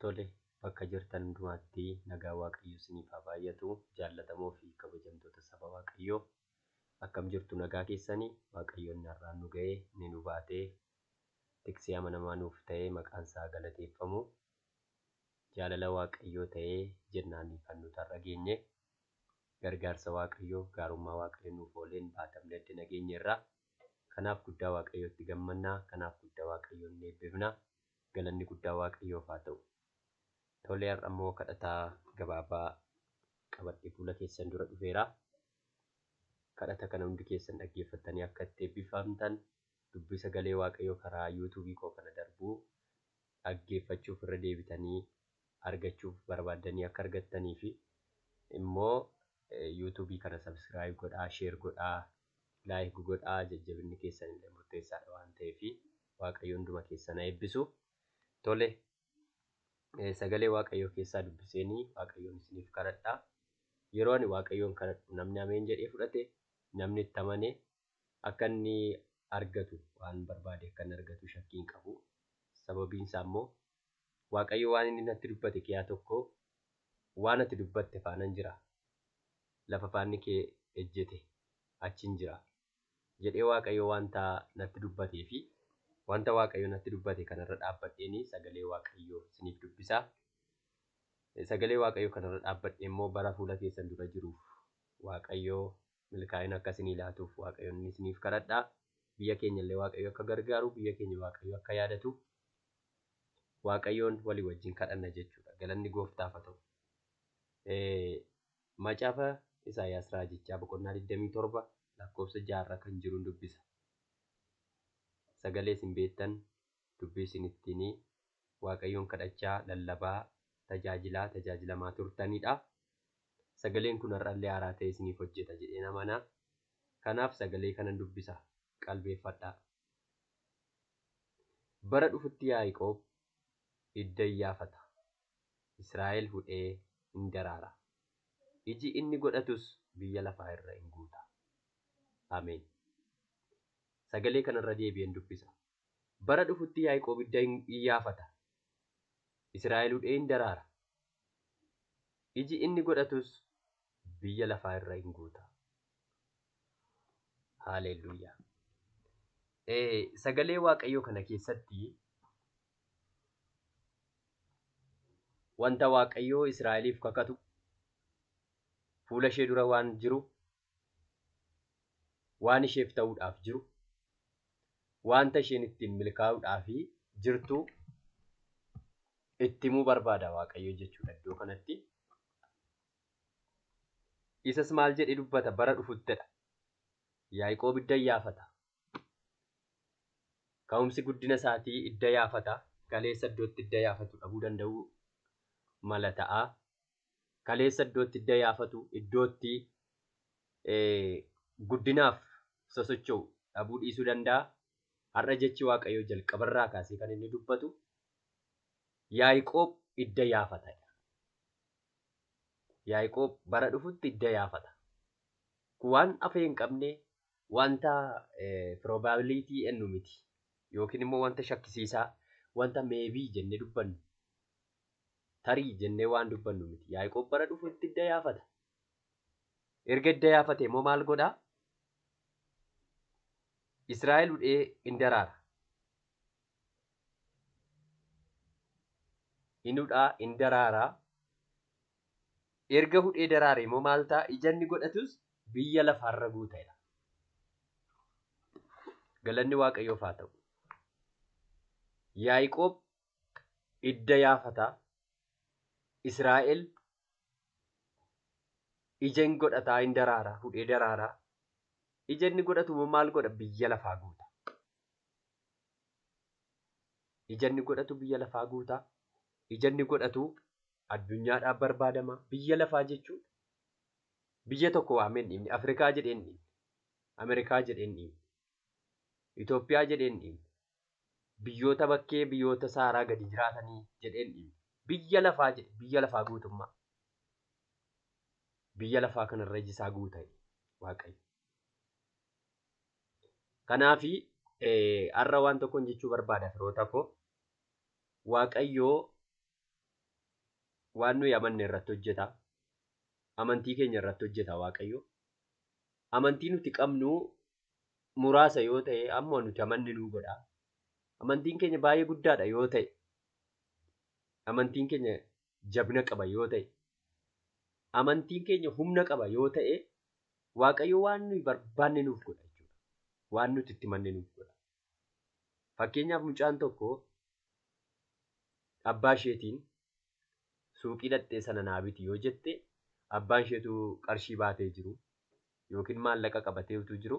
Tole, bakka jirtan hundumaatti nagaa Waaqayyo isiniif haa baay'atu. Jaallatamoo fi kabajamtoota saba Waaqayyoo akkam jirtu nagaa keessanii? Waaqayyoon har'aan nu ga'ee ni nu baatee tiksee amanamaa nuuf ta'ee maqaan isaa galateeffamu. Jaalala Waaqayyoo ta'ee jennaan kan nuti har'a geenye. Gargaarsa Waaqayyoo, gaarummaa Waaqayyoo nuuf ooleen baatamne adda nageenya irraa. Kanaaf guddaa Waaqayyootti gammannaa, kanaaf guddaa Waaqayyoon ni eebbifna. Galanni guddaa Waaqayyoof haa ta'u. Tole, har'a immoo kadhataa gabaabaa qabadhee fuula keessan dura dhufeera. Kadhata kana hundi keessan dhaggeeffattanii akka itti eebbifamtan dubbii sagalee Waaqayyoo karaa yuutuubii koo kana darbuu dhaggeeffachuuf irra deebitanii argachuuf barbaaddanii akka argattanii fi immoo yuutuubii kana sabskiraayib godhaa, sheer godhaa, laayik godhaa. Jajjabinni keessan illee murteessaadha waan ta'eef Waaqayyo hunduma keessan eebbisu. Tole, sagalee Waaqayyoo keessaa dubbiseenii Waaqayyoon isiniif kadhadhaa. Yeroo ani Waaqayyoon kadhadhu namni ameen jedhee fudhate, namni itti amane akka inni argatu waan barbaade akka inni argatu shakkiin qabu. Sababiin isaa immoo Waaqayyo waan inni natti dubbate kiyaa tokko waan ati dubbatte faanan jira, lafa faanni kee ejjete achiin jira jedhee Waaqayyo wanta natti dubbatee fi wanta Waaqayyo natti dubbate kanarra dhaabbadheeni sagalee Waaqayyoo isiniif dubbisaa. Sagalee Waaqayyoo kanarra dhaabbadhee immoo bara fuula keessan dura jiruuf Waaqayyoo milkaa'ina akka isinii laatuuf Waaqayyoon isiniif kadhadhaa. Biyya keenya illee Waaqayyo akka gargaaru, biyya keenya Waaqayyo akka yaadatu Waaqayyoon walii wajjin kadhanna jechuudha. Galanni Gooftaaf haa ta'u. Macaafa Isaayyaas raajichaa boqonnaa 27 lakkoofsa 6 kan jiruun dubbisa. Sagalee isin beektan dubbii isin ittiin Waaqayyoon kadhachaa lallabaa tajaajilamaa turtanidha. Sagaleen kun har'allee haaraa ta'e isiniif hojjeta jedhee amanaa. Kanaaf sagalee kanan dubbisa, qalbeeffadhaa. Bara dhufutti Yaaqoob hidda iyyaafata, Israa'el hudhee hin daraara. Iji inni godhatus biyya lafaa irra hin guuta. Ameen. Sagalee kanarra deebi'een dubbisa. Bara dhufutti Yaaqoob hidda iyyaafata, Israa'el hudhee hin daraara. Iji inni godhatus biyya lafaa irra hin guuta. Haaleluyyaa. Sagalee Waaqayyoo kana keessatti wanta Waaqayyoo Israa'eliif kakatu fuula ishee dura waan jiru, waan isheef ta'uudhaaf jiru, wanta isheen ittiin milkaa'uudhaaf jirtu itti himuu barbaada Waaqayyo jechuudha iddoo kanatti. Isas maal jedhee dubbata? Bara dhufuttidha. Yaaqoob hidda iyyaafata. Ka'umsi guddina isaatii hidda iyyaafata. Kaleessa iddootti hidda iyyafatu dhabuu danda'u mala ta'a. Kaleessa iddootti hidda iyyafatu iddootti guddinaaf sosocho'u dhabuu dhiisuu danda'a. Har'a jechi Waaqayyoo jalqabarraa kaasee kan inni dubbatu Yaaqoob hidda iyyaafata. Yaaqoob bara dhufutti hidda iyyafata. Waan afee hin qabne, wanta probability ennu miti yookiin immoo wanta shakkisiisaa, wanta maybe jennee dubbannu, tarii jennee waan dubbannu miti. Yaaqoob bara dhufutti hidda iyyafata. Erga hidda iyyafate immoo maal godhaa? Israa'el hudhee hin daraara. Inni hudhaa hin daraaraa. Erga hudhee daraare immoo maal ta'a? Ija inni godhatus biyya lafaarra guuta'edha. Galanni Waaqayyoof haa ta'u. Yaaqoob hidda iyyafata. Israa'el ija hin godhataa, hin daraaraa, hudhee daraaraa. Ija inni godhatu immoo maal godha? Biyya lafaa guuta. Ija inni godhatu biyya lafaa guuta. Ija inni godhatu addunyaadhaaf barbaadama. Biyya lafaa jechuun biyya tokko waameen dhiibne, Afrikaa jedheen dhiibne, Ameerikaa jedheen dhiibne, Itoophiyaa jedheen dhiibne, biyyoota bakkee biyyoota saaraa gadi jiraatanii jedheen dhiibne. Biyya lafaa jedhe, biyya lafaa guutummaa. Biyya lafaa kanarra iji isaa guuta Waaqayyo. Kanaafi har'a waan tokkoon jechuu barbaada firoota koo. Waaqayyoo waan nuyi amanne irratti hojjeta. Amantii keenya irratti hojjeta Waaqayyo. Amantii nuti qabnu muraasa yoo ta'e amma nuti amanne nuu godha. Amantiin keenya baay'ee guddaadha yoo ta'e, amantiin keenya jabina qaba yoo ta'e, amantiin keenya humna qaba yoo ta'e, Waaqayyo waan nuyi barbaanne nuuf godha jechuudha. Waan nuti itti amanne nuuf godha. Fakkeenyaaf mucaan tokko abbaa isheetiin suuqii dhaqxee sana naa biti yoo jette, abbaan isheetu qarshii baatee jiru yookiin maallaqa qabatee utuu jiru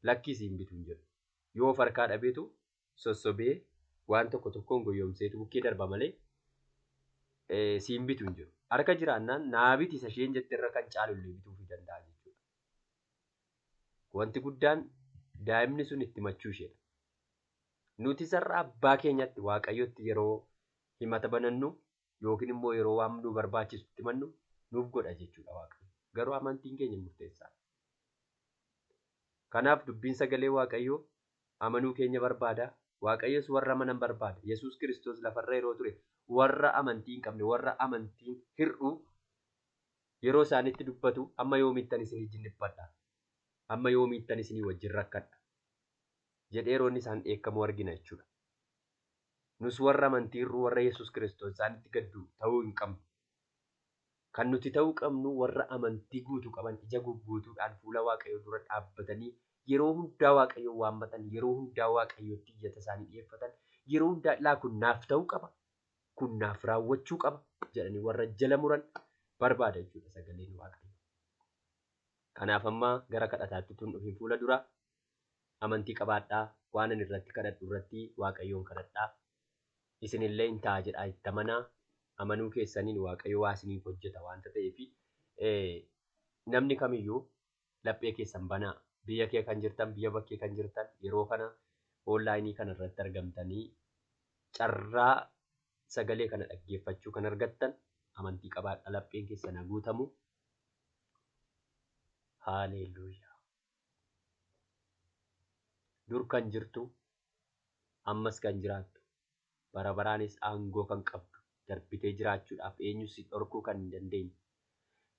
lakkii siin bituu hin jedhu. Yoo of harkaa dhabeetu sossobee waan tokko tokkoon goyyomseetu bukkee darba malee siin bituu hin jedhu. Harka jiraannaan naa biti isa isheen jette irra kan caalullee bituufii danda'a jechuudha. Wanti guddaan daa'imni sun itti machuu isheedha. Nuti sarara abbaa keenyatti Waaqayyotti yeroo himata banannu yookiin immoo yeroo waan nu barbaachisu itti himannu nuuf godha jechuudha Waaqayyo. Garuu amantiin keenya murteessaadha. Kanaaf dubbiin sagalee Waaqayyoo amanuu keenya barbaada. Waaqayyos warra amanan barbaada. Yesuus Kiristoos lafarra yeroo ture warra amantii hin qabne, warra amantiin hir'u yeroo isaanitti dubbatu amma yoomiittan isin wajjin dhiphadha, amma yoomiittan isinii wajjin rakkadha jedhee yeroo inni isaan dheekkamu argina jechuudha. Nus warra amantii hir'u, warra Yesuus Kiristoos isaanitti gaddu ta'uu hin qabnu. Kan nuti ta'uu qabnu warra amantii guutuu qaban, ija guutuudhaan fuula Waaqayyoo dura dhaabbatanii yeroo hundaa Waaqayyoo waammatan, yeroo hundaa Waaqayyootti iyyata isaanii dhiyeeffatan, yeroo hundaa ilaa kun naaf ta'uu qaba, kun naaf raawwachuu qaba jedhanii warra jala muran barbaada jechuudha sagaleen Waaqayyoo. Kanaaf amma gara kadhataatti tun dhufin fuula dura amantii qabaadhaa, waan ani irratti kadhadhu irratti Waaqayyoon kadhadhaa. Isinillee hin ta'a jedhaa itti amanaa. Amanuu keessaniin Waaqayyo waa isiniif hojjeta waanta ta'eef namni kamiyyuu laphee keessan banaa. Biyya kee kan jirtan, biyya bakkee kan jirtan yeroo kana onlaayinii kana irratti argamtanii carraa sagalee kana dhaggeeffachuu kan argattan amantii qabaadhaa, lapheen keessan guutamu. Haaleluyyaa. Dur kan jirtu, ammas kan jiraattu, bara baraanis aangoo kan qabdu, darbitee jiraachuudhaaf eenyus si dhorkuu kan hin dandeenye,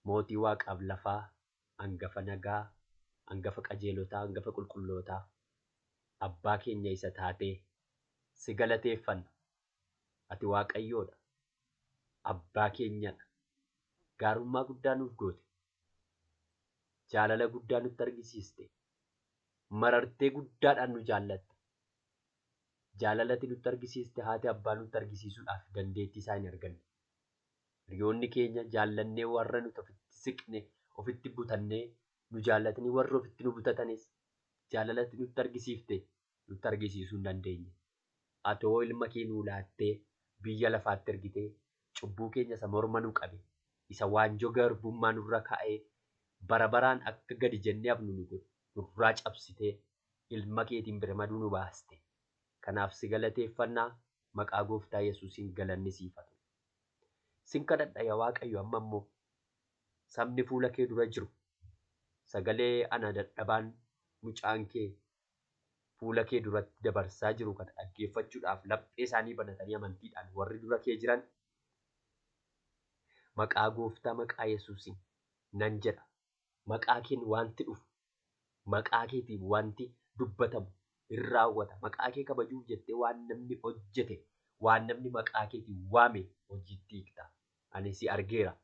mootii waaqaaf lafaa, hangafa nagaa, hangafa qajeelotaa, hangafa qulqullootaa, abbaa keenya isa taatee si galateeffanna. Ati Waaqayyoodha, abbaa keenyadha. Gaarummaa guddaa nuuf goote, jaalala guddaa nutti argisiiste, marartee guddaadhaan nu jaallatte. Jaalalati nutti argisiiste haati abbaa nutti argisiisuudhaaf dandeettii isaa hin arganne. Hiriyoonni keenya jaallannee warra nuti ofitti siqne, ofitti butannee nu jaallatanii warra ofitti nu butatanis jaalalati nutti argisiifte nutti argisiisuu hin dandeenye. Atoo ilma kee nuu laattee biyya lafaatti ergitee cubbuu keenya isa morma nu qabe, isa waanjoo garbummaa nurra kaa'ee bara baraan akka gadi jennee hafnu nu godhe, nurraa cabsitee ilma keetiin birmaduu nu baaste. Kanaaf si galateeffannaa, maqaa gooftaa Yesuusiin galanni siif haa ta'u. Sin kadhadha yaa Waaqayyo, amma immoo sabni fuula kee dura jiru sagalee ana dadhabaan mucaan kee fuula kee duratti dabarsaa jiru kana dhaggeeffachuudhaaf laphee isaanii banatanii amantiidhaan warri dura kee jiran maqaa gooftaa, maqaa Yesuusiin nan jedha. Maqaa keen wanti dhufu, maqaa keetiin wanti dubbatamu hin raawwata. Maqaa kee kabajuuf jettee waan namni hojjete, waan namni maqaa keetiin waame hojiitti hiikta. Ani si argeera.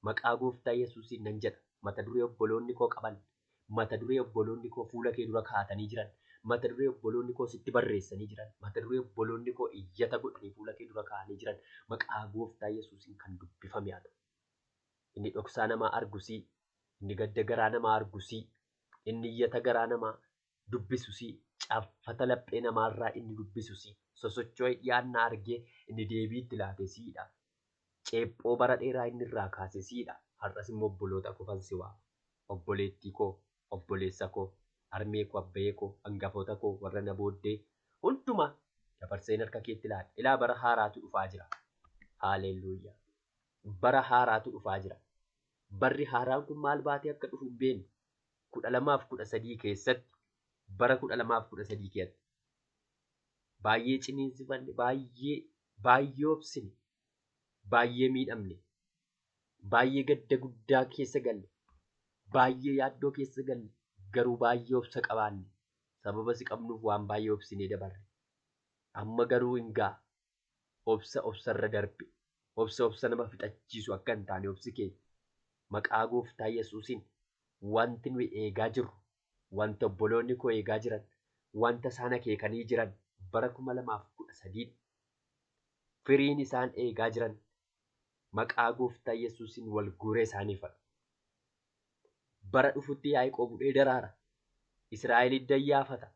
Maqaa gooftaa Yesuusiin nan jedha. Mata duree obboloonni koo qaban, mata duree obboloonni koo fuula kee dura kaatanii jiran, mata duree obboloonni koo sitti barreessanii jiran, mata duree obboloonni koo iyyata godhanii fuula kee dura kaa'anii jiran, maqaa gooftaa Yesuusiin kan dubbifame haa ta'u. Inni dhoksaa namaa argusii, inni gadda garaa namaa argusii, inni iyyata garaa namaa dubbisuusii, caaffata laphee namaarraa inni dubbisuusii, sosocho'ee dhiyaannaa argee inni deebiitti laatesiidha. Ceephoo bara dheeraa inni irraa kaasesiidha. Har'as immoo obboloota qofan si waama. Obboleettii koo, obboleessa koo, harmee koo, abbayee koo, hangafoota koo, warra na booddee hundumaa dabarseen harka keetti laadha. Ilaa bara haaraatu dhufaa jira. Haaleluyyaa. Bara haaraatu dhufaa jira. Barri haaraan kun maal baatee akka dhufu hin beeknu. 2013 keessatti, bara 2013 keessatti baay'ee ciniinsifanne, baay'ee obsine, baay'ee miidhamne, baay'ee gadda guddaa keessa galle, baay'ee yaaddoo keessa galle, garuu baay'ee obsa qabaanne. Sababa si qabnuuf waan baay'ee obsinee dabarre. Amma garuu hin ga'a. Obsarra darbe. Obsa nama fixachiisu akka hin taane obsi keenya. Maqaa gooftaa Yesuusiin wanti nuyi eegaa jirru, wanta obboloonni koo eegaa jiran, wanta isaan akeekanii jiran bara 2013 firiin isaan eegaa jiran maqaa gooftaa Yesuusiin wal guuree isaanii fadha. Bara dhufutti Yaaqoob hudhee daraara. Israa'el dayyaafata.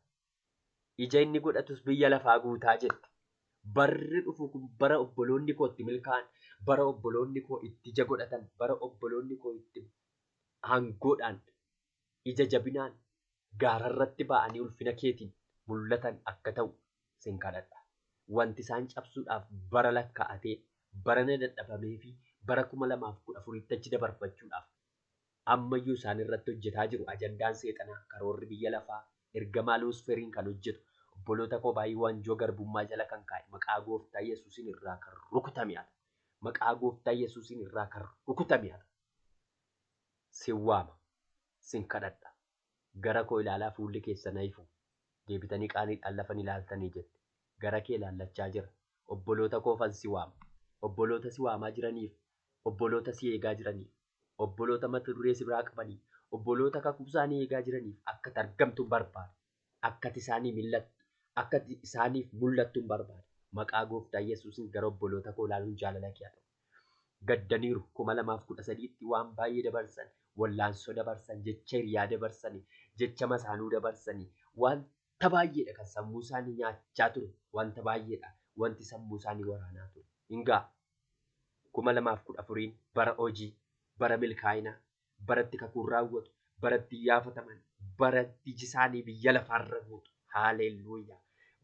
Ija inni godhatus biyya lafaa guutaa jetti. Barri dhufu kun bara obboloonni koo itti milkaa'an, bara obboloonni koo itti ija godhatan, bara obboloonni koo itti aangoodhaan, ija jabinaan, gaararratti ba'anii ulfina keetiin mul'atan akka ta'u sin kadhadha. Wanti isaan cabsuudhaaf bara lakkaa'atee, bara na dadhabamee fi bara 2014 achi dabarfachuudhaaf ammayyuu isaan irratti hojjetaa jiru. Ajandaan seexanaa, karoorri biyya lafaa, ergamaa luusferiin kan hojjetu, obboloota koo baay'ee waanjoo garbummaa jala kan kaa'e maqaa gooftaa Yesuusiin irraa kan rukutame haa ta'u. Maqaa gooftaa Yesuusiin irraa kan rukutame haa ta'u. Sin waama, sin kadhadha. Gara koo ilaalaa fuulli keessan ifu. Deebitanii qaaniidhaan lafan ilaaltanii jette. Gara kee ilaallachaa jira. Obboloota koofan si waama. Obboloota si waamaa jiraniif, obboloota si eegaa jiraniif, obboloota mata duree si biraa qabaniif, obboloota kakuu isaanii eegaa jiraniif akka argamtu barbaada. Akkati isaanii mil'attu, akkati isaaniif mul'attu barbaada. Maqaa gooftaa Yesuusiin gara obboloota koo ilaaluun jaalala kee haa ta'u. Gaddaniiru 2013tti waan baay'ee dabarsan, wallaansoo dabarsan, jecha hiriyaa dabarsanii, jecha masaanuu dabarsanii, wanta baay'eedha kan sammuu isaanii nyaachaa ture. Wanta baay'eedha wanti sammuu isaanii waraanaa ture. Hingaa 2014 bara hojii, bara milkaa'inaa, baratti kakuun raawwatu, baratti yaafataman, baratti iji isaanii biyya lafaarra guutu. Haaleluyyaa.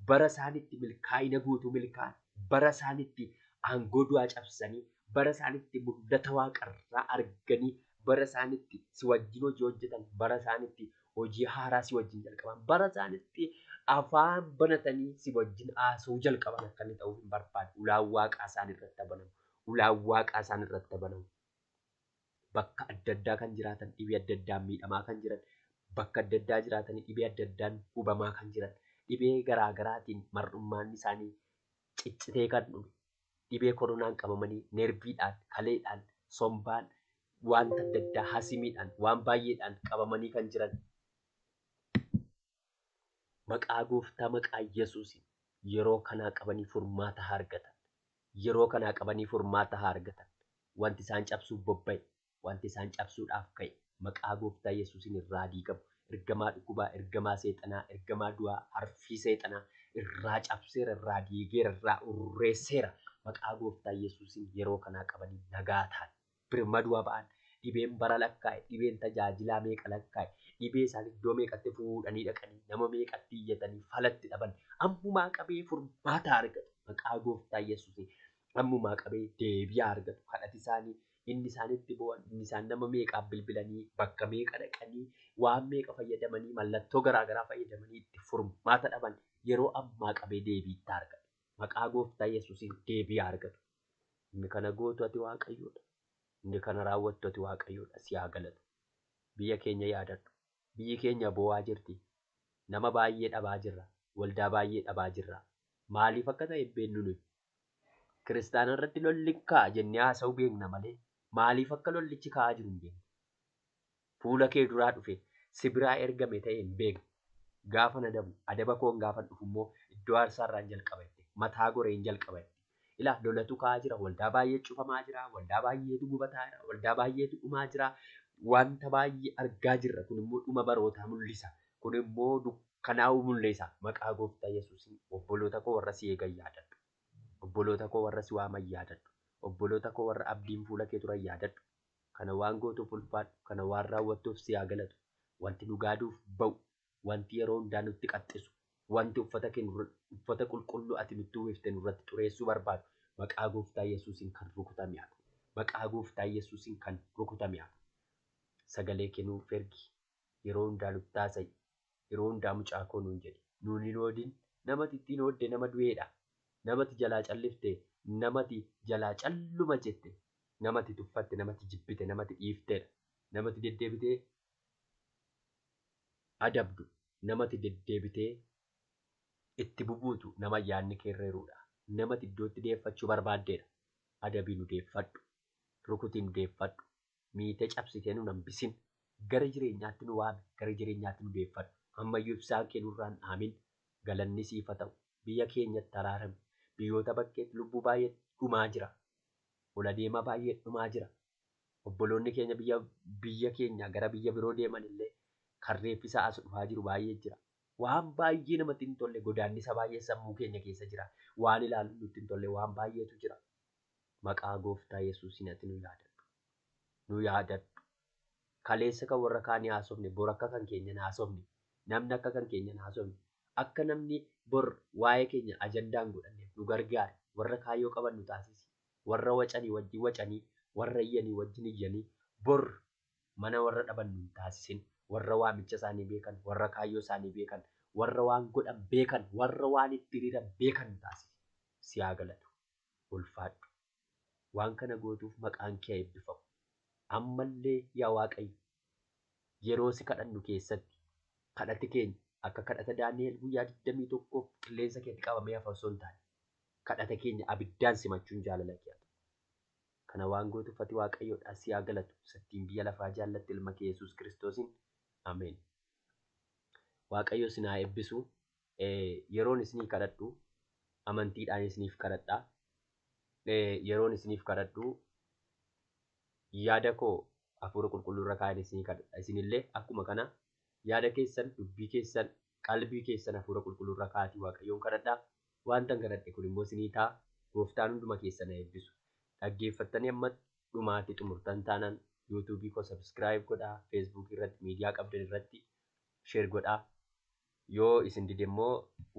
Bara isaanitti milkaa'ina guutuu milkaa'an, bara isaanitti aangoo du'aa cabsanii, bara isaanitti mul'ata waaqarraa arganii, bara isaanitti si wajjin hojii hojjetan, bara isaanitti hojii haaraa si wajjin jalqaban, bara isaanitti afaan banatanii si wajjin haasa'uu jalqaban akka inni ta'uuf hin barbaadu. Ulaan waaqaa isaan irratti banamu. Ulaan waaqaa isaan irratti banamu. Bakka adda addaa kan jiraatan, dhibee adda addaan miidhamaa kan jiran, bakka adda addaa jiraatanii dhibee adda addaan hubamaa kan jiran, dhibee garaa garaatiin mar'ummaan isaanii ciccitee kan dhume, dhibee koronaan qabamanii neerviidhaan, kaleedhaan, sombaan, wanta adda addaa hasimiidhaan, waan baay'eedhaan qabamanii kan jiran. Maqaa gooftaa maqaa Yesuusiin yeroo kanaa qabanii furmaata haa argatan. Yeroo kanaa qabanii furmaata haa argatan. Wanti isaan cabsuuf bobba'e, wanti isaan cabsuudhaaf ka'e maqaa gooftaa Yesuusiin irraa diigamu. Ergamaa dhukkubaa, ergamaa seexanaa, ergamaa du'aa, harfii seexanaa irraa cabseera, irraa diigeera, irraa urreesseera. Maqaa gooftaa Yesuusiin yeroo kanaa qabanii nagaa ta'an, birmaduu ba'an. Dhibeen bara lakkaa'e, dhibeen tajaajilaa meeqa lakkaa'e, dhibee isaan iddoo meeqatti fuudhanii dhaqanii, nama meeqatti iyyatanii falatti dhaban. Ammumaa qabee furmaata argatu. Maqaa gooftaa Yesuusiin ammumaa qabee deebi'aa argatu. Kadhati isaanii, inni isaanitti bu'an, inni isaan nama meeqaaf bilbilanii, bakka meeqa dhaqanii, waan meeqa fayyadamanii, mallattoo garaa garaa fayyadamanii itti furmaata dhaban yeroo ammaa qabee deebiitti argatu. Maqaa gooftaa Yesuusiin deebi'aa argatu. Inni kana gootu ati Waaqayyoodha. Inni kana raawwattu ati Waaqayyoodha. Si haa galatu. Biyya keenya yaadadhu. Biyyi keenya boo'aa jirti. Nama baay'ee dhabaa jirra. Waldaa baay'ee dhabaa jirra. Maaliif akka ta'e beeknu nuyi? Kiristaana irratti lolli ka'a jennee haasa'uu beekna malee maaliif akka lollichi ka'aa jiru hin beeknu. Fuula kee duraa dhufe si biraa ergame ta'e hin beeknu. Gaafa na dabu adaba koon gaafa dhufu immoo iddoo aarsaarraan jalqabatti mataa goreen jalqabatti. Ilaa lolatu ka'aa jira. Waldaa baay'ee cufamaa jira. Waldaa baay'eetu gubataa jira. Waldaa baay'eetu dhumaa jira. Wanta baay'ee argaa jirra. Kun immoo dhuma barootaa mul'isa. Kun immoo dukkanaa'uu mul'isa. Maqaa gooftaa Yesuusiin obboloota koo warra si eegan yaadadhu. Obboloota koo warra si waaman yaadadhu. Obboloota koo warra abdiin fuula kee turan yaadadhu. Kana waan gootuuf ulfaadhu. Kana waan raawwattuuf si haa galatu. Wanti nu gaaduuf ba'u. Wanti yeroo hundaa nutti qaxxisu. Wanti uffata qulqulluu ati nutti uwwifte nurratti xureessuu barbaadu. Maqaa gooftaa Yesuusiin kan rukutame haa ta'u. Maqaa gooftaa Yesuusiin kan rukutame haa ta'u. Sagalee kee nuuf ergi. Yeroo hundaa nutti haasa'i. Yeroo hundaa mucaa koo nuun jedhi. Nuun hin oodin. Nama xixxiin oodde nama du'eedha. namatti jalaa callifte, namatti jalaa calluma jette, namatti tuffatte, namatti jibbite, namatti dhiifteedha. Namatti deddeebitee adabdu, namatti deddeebitee itti bubuutu nama yaadni keerreeruudha. Namatti iddootti deeffachuu barbaaddeedha. Adabii nu deeffadhu, rukutii nu deeffadhu, miitee cabsitee nu hambisin, gara jireenyaatti nu waami, gara jireenyaatti nu deeffadhu. Ammayyuu ibsaan kee nurraan dhaamin, galanni siif haa ta'u. Biyya keenyatti araarami. Biyyoota bakkeetti lubbuu baay'ee dhumaa jira. Ol adeemaa baay'ee dhumaa jira. Obboloonni keenya biyya keenya gara biyya biroo deeman illee kan reeffisaa as dhufaa jiru baay'ee jira. Waan baay'ee namatti hin tolle, godaannisa baay'ee sammuu keenya keessa jira. Waan ilaaluun nutti hin tolle waan baay'eetu jira. Maqaa Gooftaa Yesuusiin ati nu yaadadhu. Nu yaadadhu. Kaleessa kan warra kaanii haasofne, bor akka kan keenya haasofne, namni akka kan keenya haasofne, akka namni bor waa'ee keenya ajandaan godhanneef nu gargaari. Warra kaayyoo qaban nu taasisi. Warra wacanii wajjin wacanii, warra iyyanii wajjin iyyanii, bor mana warra dhaban nu taasisin. Warra waamicha isaanii beekan, warra kaayyoo isaanii beekan, warra waan godhan beekan, warra waan itti hiriiran beekan nu taasisi. Si haa galatu. Ulfaadhu. Waan kana gootuuf maqaan kee eebbifamu. Ammallee yaa Waaqayyo, yeroo si kadhannu keessatti kadhati keenya akka kadhata Daani'el guyyaa 21 qilleensa keetti qabamee hafa osoo hin taane, kadhata keenya abiddaan simachuun jaalala kee haa ta'u. Kana waan gootuuf ati Waaqayyoodhaa si haa galatu. Sattiin biyya lafaa jaallatte ilma kee Yesuus Kiristoosiin. Ameen. Waaqayyo isin haa eebbisu. Yeroon isinii kadhadhu amantiidhaan isiniif kadhadhaa. Yeroon isiniif kadhadhu yaada koo hafuura qulqulluurra kaa'een isinii kadhadha. Isinillee akkuma kana yaada keessan, dubbii keessan, qalbii keessan hafuura qulqulluurra kaa'atii Waaqayyoon kadhadhaa. Waantan kadhadhe kun immoo isinii ta'a. Gooftaan hunduma keessan haa eebbisu. Dhaggeeffattanii amma dhumaatti xumurtan taanaan yuutuubii koo sabskiraayib godhaa, feesbuukii irratti, miidiyaa qabdan irratti sheer godhaa. Yoo isin dide immoo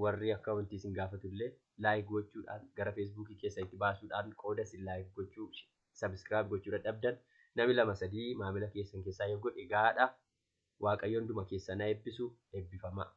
warri akkaawuntii isin gaafatu illee laayik gochuudhaan gara feesbuukii keessa itti baasuudhaan qooda isin laayik gochuu, sabskiraayib gochuu dadhabdan namni 2-3 maamila keessan keessaa yoo godhe gaadha. Waaqayyo hunduma keessan haa eebbisu. Eebbifamaa.